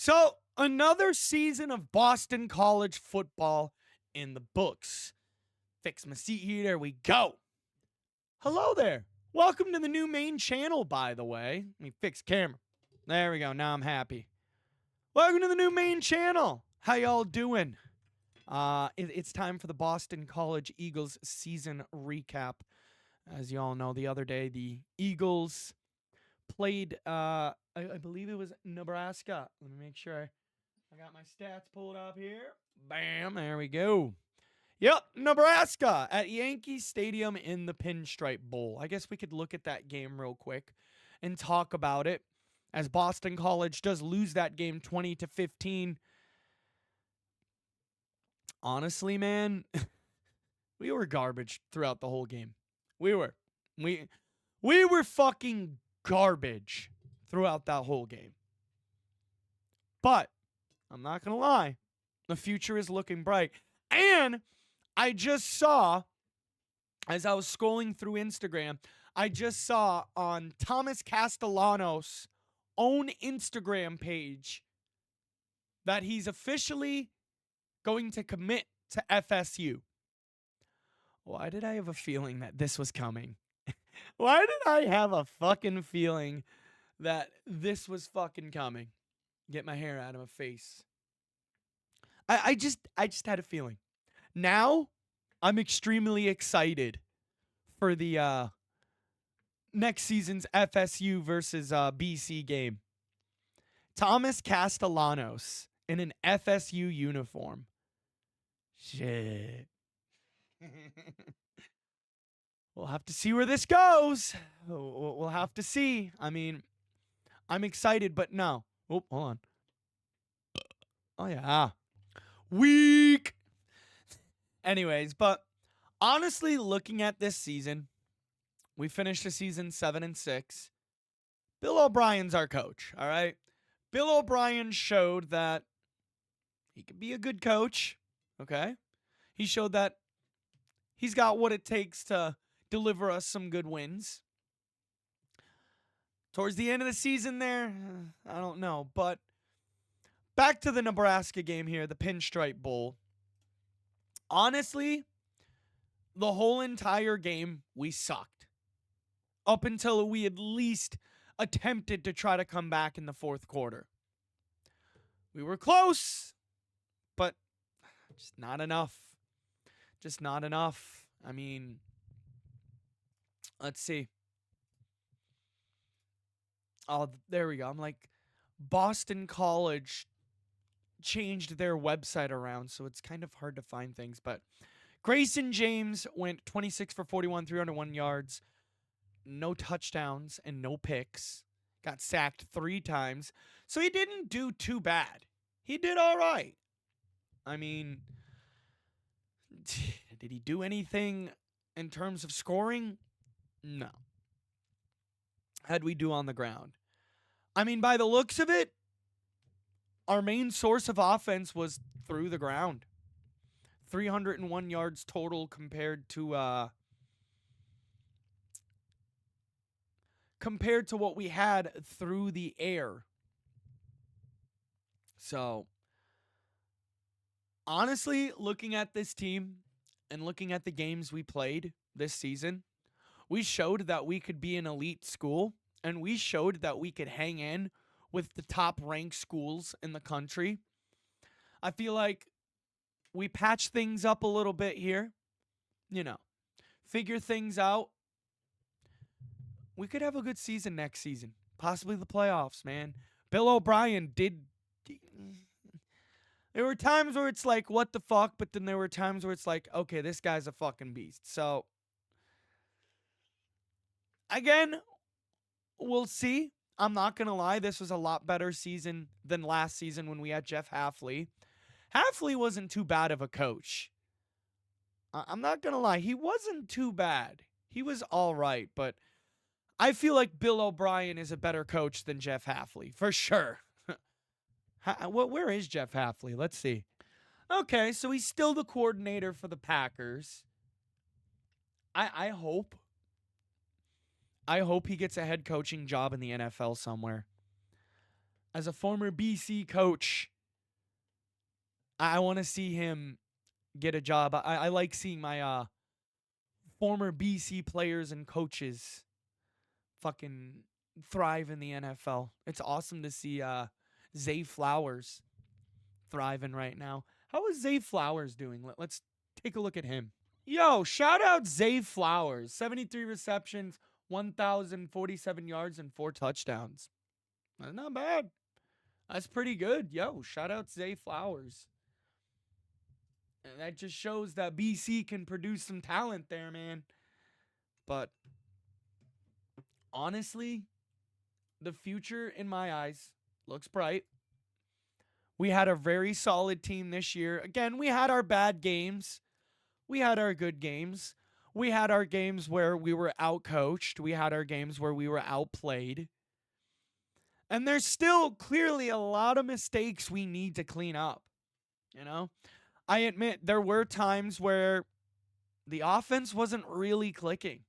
So, another season of Boston College football in the books. Fix my seat here. There we go. Hello there. Welcome to the new main channel, by the way. Let me fix camera. There we go. Now I'm happy. Welcome to the new main channel. How y'all doing? It's time for the Boston College Eagles season recap. As y'all know, the other day the Eagles played I believe it was Nebraska. Let me make sure I got my stats pulled up here. Bam, there we go. Yep, Nebraska at Yankee Stadium in the Pinstripe Bowl. I guess we could look at that game real quick and talk about it, as Boston College does lose that game 20-15. Honestly, man, we were garbage throughout the whole game. We were fucking garbage throughout that whole game. But I'm not going to lie, the future is looking bright. And I just saw, as I was scrolling through Instagram, I just saw on Thomas Castellanos' own Instagram page that he's officially going to commit to FSU. Why did I have a feeling that this was coming? Why did I have a fucking feeling that this was fucking coming? Get my hair out of my face. I just had a feeling. Now, I'm extremely excited for the next season's FSU versus BC game. Thomas Castellanos in an FSU uniform. Shit. We'll have to see where this goes. We'll have to see. I mean, I'm excited, but no. Oh, hold on. Oh, yeah. Weak. Anyways, but honestly, looking at this season, we finished the season 7-6. Bill O'Brien's our coach, all right? Bill O'Brien showed that he could be a good coach, okay? He showed that he's got what it takes to deliver us some good wins. Towards the end of the season there, I don't know. But back to the Nebraska game here, the Pinstripe Bowl. Honestly, the whole entire game, we sucked. Up until we at least attempted to try to come back in the fourth quarter. We were close, but just not enough. Just not enough. I mean, let's see. Oh, there we go. I'm like, Boston College changed their website around, so it's kind of hard to find things. But Grayson James went 26 for 41, 301 yards, no touchdowns, and no picks. Got sacked 3 times. So he didn't do too bad. He did all right. I mean, did he do anything in terms of scoring? No. How'd we do on the ground? I mean, by the looks of it, our main source of offense was through the ground. 301 yards total compared to what we had through the air. So, honestly, looking at this team and looking at the games we played this season, we showed that we could be an elite school, and we showed that we could hang in with the top-ranked schools in the country. I feel like we patched things up a little bit here. You know, figure things out. We could have a good season next season. Possibly the playoffs, man. Bill O'Brien did... There were times where it's like, what the fuck? But then there were times where it's like, okay, this guy's a fucking beast. So, again, we'll see. I'm not going to lie. This was a lot better season than last season when we had Jeff Hafley. Hafley wasn't too bad of a coach. I'm not going to lie. He wasn't too bad. He was all right. But I feel like Bill O'Brien is a better coach than Jeff Hafley, for sure. Where is Jeff Hafley? Let's see. Okay, so he's still the coordinator for the Packers. I hope he gets a head coaching job in the NFL somewhere. as a former BC coach, I want to see him get a job. I like seeing my former BC players and coaches fucking thrive in the NFL. It's awesome to see Zay Flowers thriving right now. How is Zay Flowers doing? Let's take a look at him. Yo, shout out Zay Flowers. 73 receptions, 1,047 yards, and 4 touchdowns. That's not bad. That's pretty good. Yo, shout out Zay Flowers. And that just shows that BC can produce some talent there, man. But honestly, the future in my eyes looks bright. We had a very solid team this year. Again, we had our bad games. We had our good games. We had our games where we were outcoached. We had our games where we were outplayed. And there's still clearly a lot of mistakes we need to clean up. You know, I admit there were times where the offense wasn't really clicking.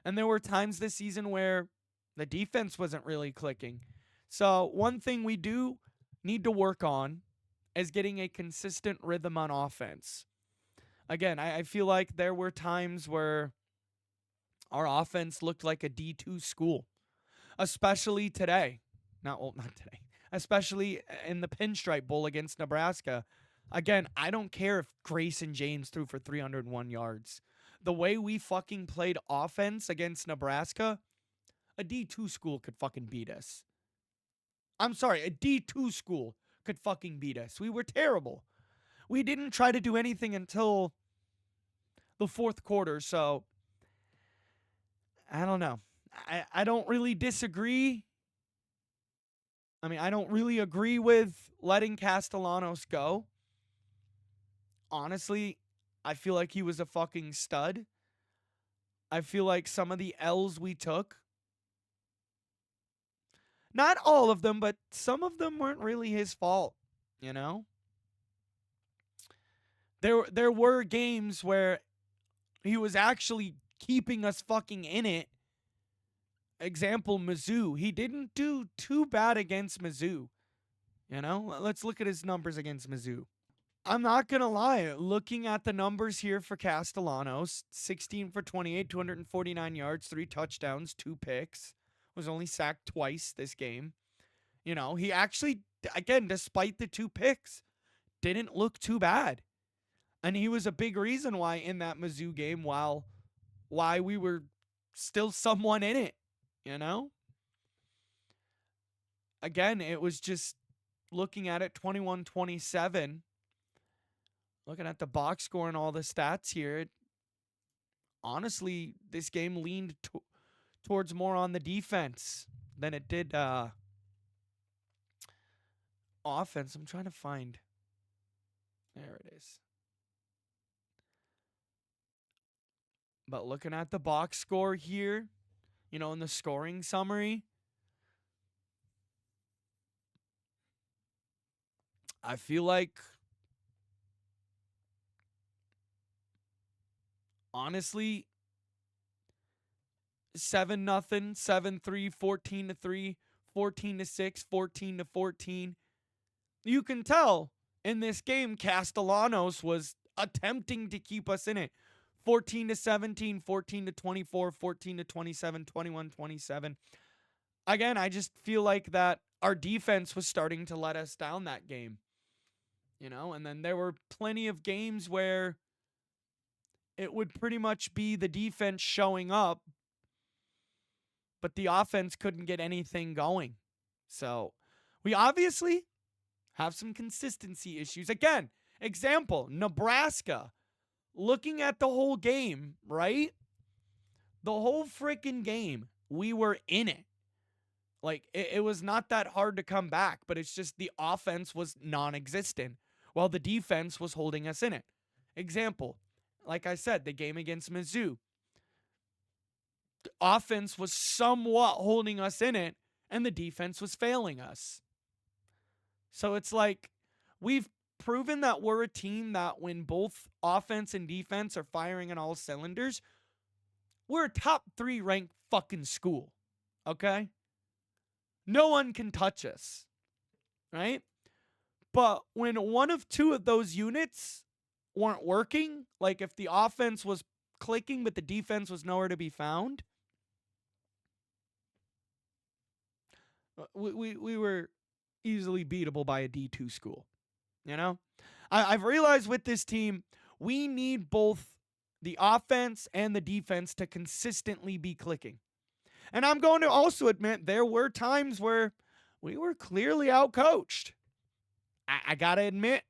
And there were times this season where the defense wasn't really clicking. So one thing we do need to work on is getting a consistent rhythm on offense. Again, I feel like there were times where our offense looked like a D2 school, especially today. Not today. Especially in the Pinstripe Bowl against Nebraska. Again, I don't care if Grayson James threw for 301 yards. The way we fucking played offense against Nebraska, a D2 school could fucking beat us. I'm sorry, a D2 school could fucking beat us. We were terrible. We didn't try to do anything until the fourth quarter, so I don't know. I don't really disagree. I mean, I don't really agree with letting Castellanos go. Honestly, I feel like he was a fucking stud. I feel like some of the L's we took, not all of them, but some of them weren't really his fault, you know? There were games where he was actually keeping us fucking in it. Example, Mizzou. He didn't do too bad against Mizzou. You know? Let's look at his numbers against Mizzou. I'm not going to lie. Looking at the numbers here for Castellanos, 16 for 28, 249 yards, 3 touchdowns, 2 picks. Was only sacked twice this game. You know, he actually, again, despite the 2 picks, didn't look too bad. And he was a big reason why in that Mizzou game, why we were still somewhat in it, you know? Again, it was just looking at it, 21-27. Looking at the box score and all the stats here, honestly, this game leaned towards more on the defense than it did offense. I'm trying to find. There it is. But looking at the box score here, you know, in the scoring summary, I feel like, honestly, 7-0, 7-3, 14-3, 14-6, 14-14. You can tell in this game, Castellanos was attempting to keep us in it. 14-17, 14-24, 14-27, 21-27. Again, I just feel like that our defense was starting to let us down that game. You know, and then there were plenty of games where it would pretty much be the defense showing up, but the offense couldn't get anything going. So we obviously have some consistency issues. Again, example, Nebraska. Looking at the whole game, right? The whole freaking game, we were in it. Like, it was not that hard to come back, but it's just the offense was non-existent while the defense was holding us in it. Example, like I said, the game against Mizzou. The offense was somewhat holding us in it, and the defense was failing us. So it's like, we've proven that we're a team that when both offense and defense are firing on all cylinders, we're a top 3 ranked fucking school. Okay? No one can touch us. right? But when one of two of those units weren't working, like if the offense was clicking but the defense was nowhere to be found, we were easily beatable by a D2 school. You know? I've realized with this team, we need both the offense and the defense to consistently be clicking. And I'm going to also admit there were times where we were clearly outcoached. I got to admit,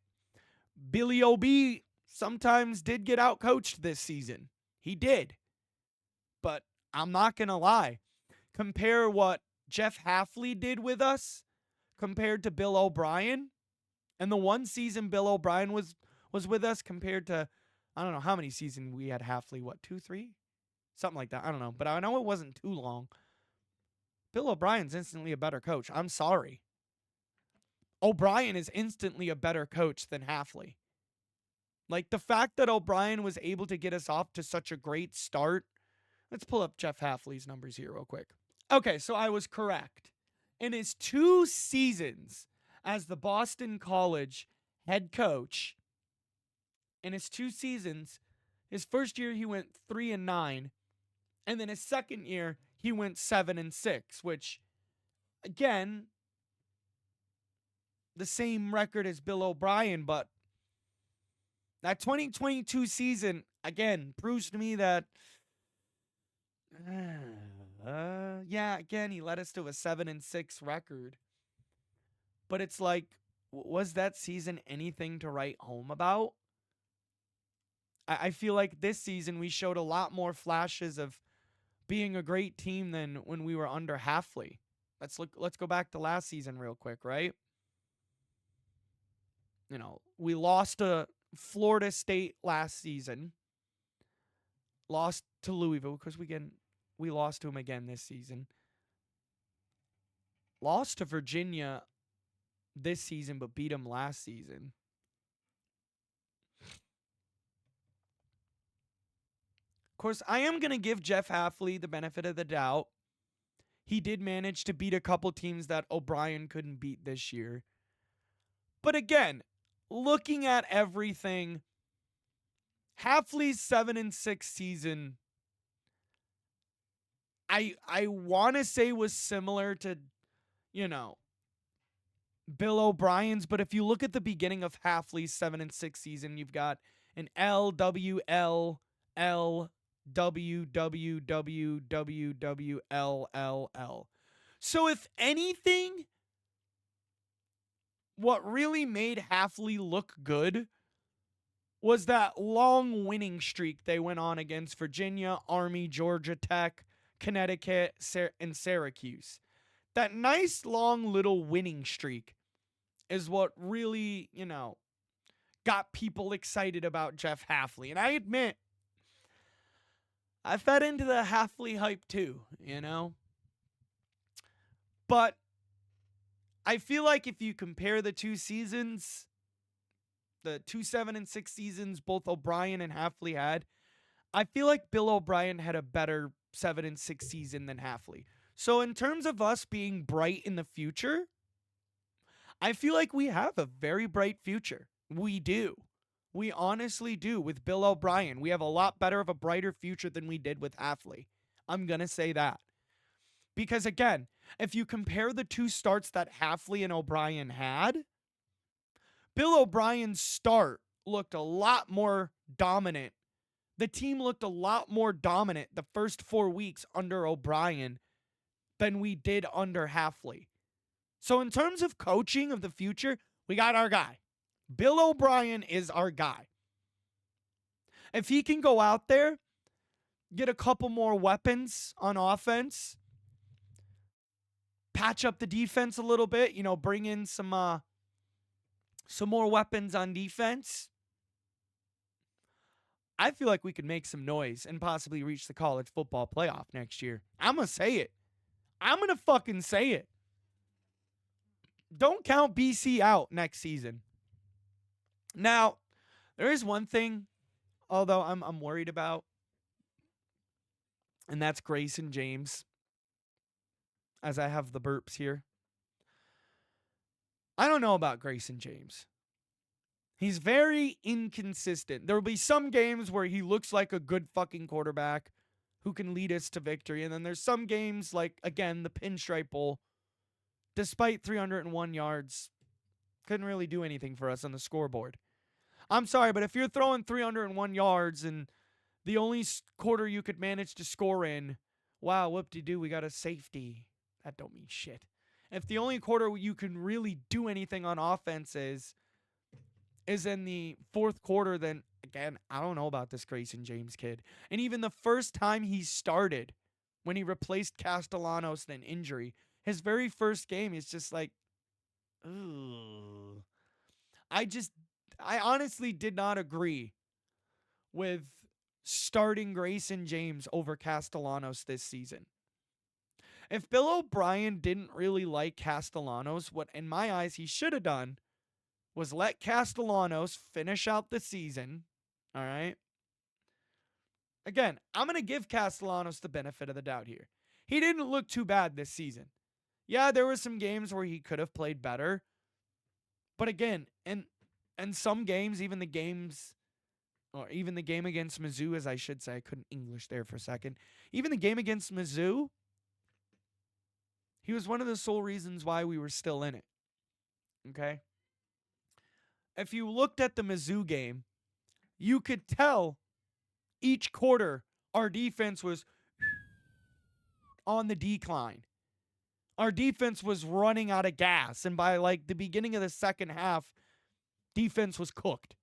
Billy O.B. sometimes did get outcoached this season. He did. But I'm not going to lie. Compare what Jeff Hafley did with us compared to Bill O'Brien. And the one season Bill O'Brien was with us compared to, I don't know how many seasons we had Hafley. What, 2, 3? Something like that. I don't know. But I know it wasn't too long. Bill O'Brien's instantly a better coach. I'm sorry. O'Brien is instantly a better coach than Hafley. Like, the fact that O'Brien was able to get us off to such a great start. Let's pull up Jeff Hafley's numbers here real quick. Okay, so I was correct. In his 2 seasons as the Boston College head coach, in his 2 seasons, his first year he went 3-9, and then his second year he went 7-6, which, again, the same record as Bill O'Brien, but that 2022 season, again, proves to me that, yeah, again, he led us to a 7-6 record. But it's like, was that season anything to write home about? I feel like this season we showed a lot more flashes of being a great team than when we were under Hafley. Let's go back to last season real quick, right? You know, we lost to Florida State last season. Lost to Louisville because we lost to them again this season. Lost to Virginia this season, but beat them last season. Of course, I am going to give Jeff Hafley the benefit of the doubt. He did manage to beat a couple teams that O'Brien couldn't beat this year. But again, looking at everything, Hafley's 7-6 season, I want to say was similar to, you know, Bill O'Brien's, but if you look at the beginning of Hafley's 7-6 season, you've got an LWL WWWWWLLL. So if anything, what really made Hafley look good was that long winning streak they went on against Virginia, Army, Georgia Tech, Connecticut, and Syracuse. That nice long little winning streak is what really, you know, got people excited about Jeff Hafley. And I admit, I fed into the Hafley hype too, you know? But I feel like if you compare the 2 seasons, the 2 7-6 seasons both O'Brien and Hafley had, I feel like Bill O'Brien had a better 7-6 season than Hafley. So in terms of us being bright in the future, I feel like we have a very bright future. We do. We honestly do with Bill O'Brien. We have a lot better of a brighter future than we did with Hafley. I'm going to say that. Because again, if you compare the 2 starts that Hafley and O'Brien had, Bill O'Brien's start looked a lot more dominant. The team looked a lot more dominant the first 4 weeks under O'Brien than we did under Hafley. So in terms of coaching of the future, we got our guy. Bill O'Brien is our guy. If he can go out there, get a couple more weapons on offense, patch up the defense a little bit, you know, bring in some more weapons on defense, I feel like we could make some noise and possibly reach the college football playoff next year. I'm going to say it. I'm going to fucking say it. Don't count BC out next season. Now, there is one thing, although I'm worried about, and that's Grayson James, as I have the burps here. I don't know about Grayson James. He's very inconsistent. There will be some games where he looks like a good fucking quarterback who can lead us to victory. And then there's some games like, again, the Pinstripe Bowl, despite 301 yards, couldn't really do anything for us on the scoreboard. I'm sorry, but if you're throwing 301 yards and the only quarter you could manage to score in, wow, whoop-de-doo, we got a safety. That don't mean shit. If the only quarter you can really do anything on offense is in the fourth quarter, then, again, I don't know about this Grayson James kid. And even the first time he started, when he replaced Castellanos in an injury, his very first game is just like, ooh. I honestly did not agree with starting Grayson James over Castellanos this season. If Bill O'Brien didn't really like Castellanos, what in my eyes he should have done was let Castellanos finish out the season. All right. Again, I'm going to give Castellanos the benefit of the doubt here. He didn't look too bad this season. Yeah, there were some games where he could have played better. But again, and some games, even the game against Mizzou, as I should say, I couldn't English there for a second. Even the game against Mizzou, he was one of the sole reasons why we were still in it. Okay? If you looked at the Mizzou game, you could tell each quarter our defense was on the decline. Our defense was running out of gas. And by like the beginning of the second half, defense was cooked.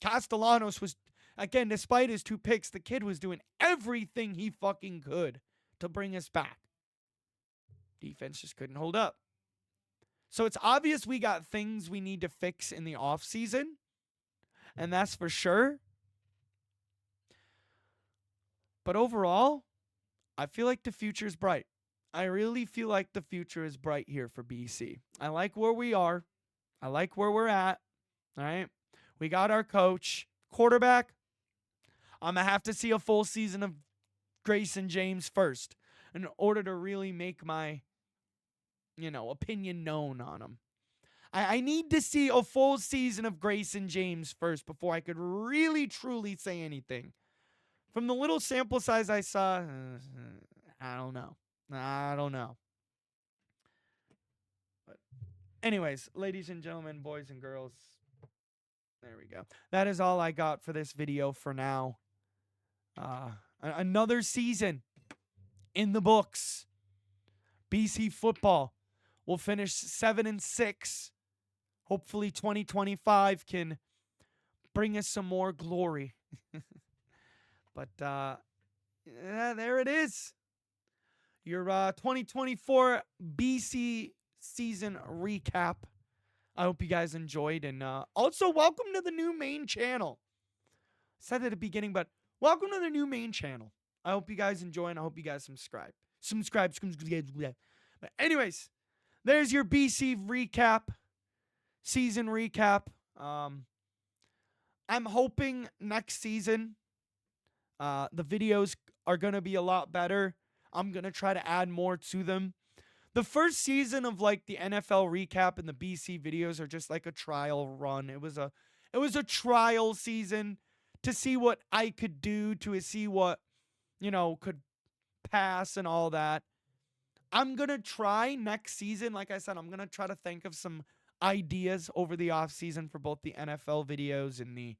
Castellanos was, again, despite his 2 picks, the kid was doing everything he fucking could to bring us back. Defense just couldn't hold up. So it's obvious we got things we need to fix in the offseason, and that's for sure. But overall, I feel like the future is bright. I really feel like the future is bright here for BC. I like where we are. I like where we're at. All right. We got our coach. Quarterback, I'm going to have to see a full season of Grayson James first in order to really make my, opinion known on him. I need to see a full season of Grayson James first before I could really, truly say anything. From the little sample size I saw, I don't know. But anyways, ladies and gentlemen, boys and girls, there we go. That is all I got for this video for now. Another season in the books. BC football will finish 7-6. Hopefully 2025 can bring us some more glory. But there it is. Your 2024 BC season recap. I hope you guys enjoyed. And also, welcome to the new main channel. I said at the beginning, but welcome to the new main channel. I hope you guys enjoy, and I hope you guys subscribe. But anyways, there's your BC recap, season recap. I'm hoping next season the videos are going to be a lot better. I'm going to try to add more to them. The first season of like the NFL recap and the BC videos are just like a trial run. It was a trial season to see what I could do, to see what, could pass and all that. I'm going to try next season. Like I said, I'm going to try to think of some ideas over the off season for both the NFL videos and the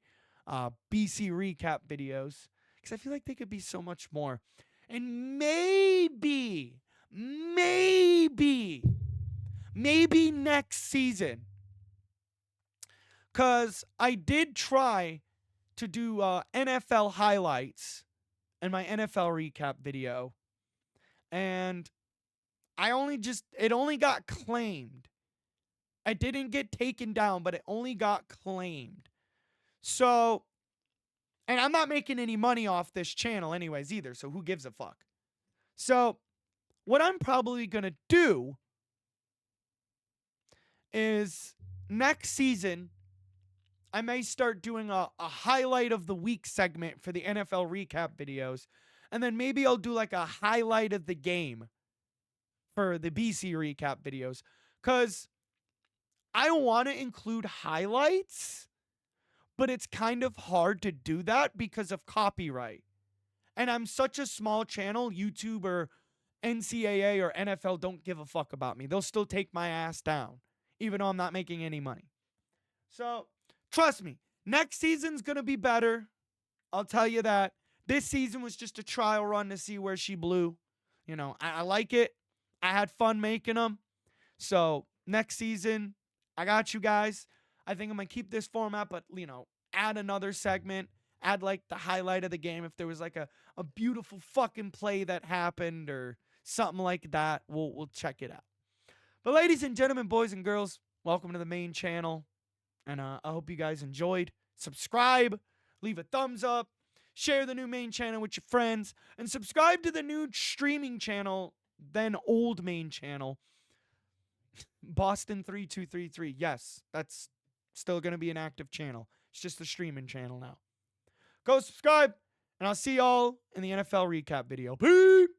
BC recap videos, because I feel like they could be so much more. And maybe next season, because I did try to do NFL highlights in my NFL recap video, and it only got claimed. I didn't get taken down, but it only got claimed. So, and I'm not making any money off this channel anyways either, so who gives a fuck? So, what I'm probably going to do is next season, I may start doing a highlight of the week segment for the NFL recap videos, and then maybe I'll do like a highlight of the game for the BC recap videos, because I want to include highlights, but it's kind of hard to do that because of copyright. And I'm such a small channel, YouTube or NCAA or NFL don't give a fuck about me. They'll still take my ass down, even though I'm not making any money. So, trust me, next season's going to be better. I'll tell you that. This season was just a trial run to see where she blew. You know, I like it. I had fun making them. So, next season, I got you guys. I think I'm going to keep this format, but, you know, add another segment. Add like the highlight of the game. If there was like a beautiful fucking play that happened or something like that, we'll check it out. But ladies and gentlemen, boys and girls, welcome to the main channel. And I hope you guys enjoyed. Subscribe, leave a thumbs up, share the new main channel with your friends, and subscribe to the new streaming channel, then old main channel, Boston 3233. Yes, that's still going to be an active channel. It's just a streaming channel now. Go subscribe, and I'll see y'all in the NFL recap video. Peace!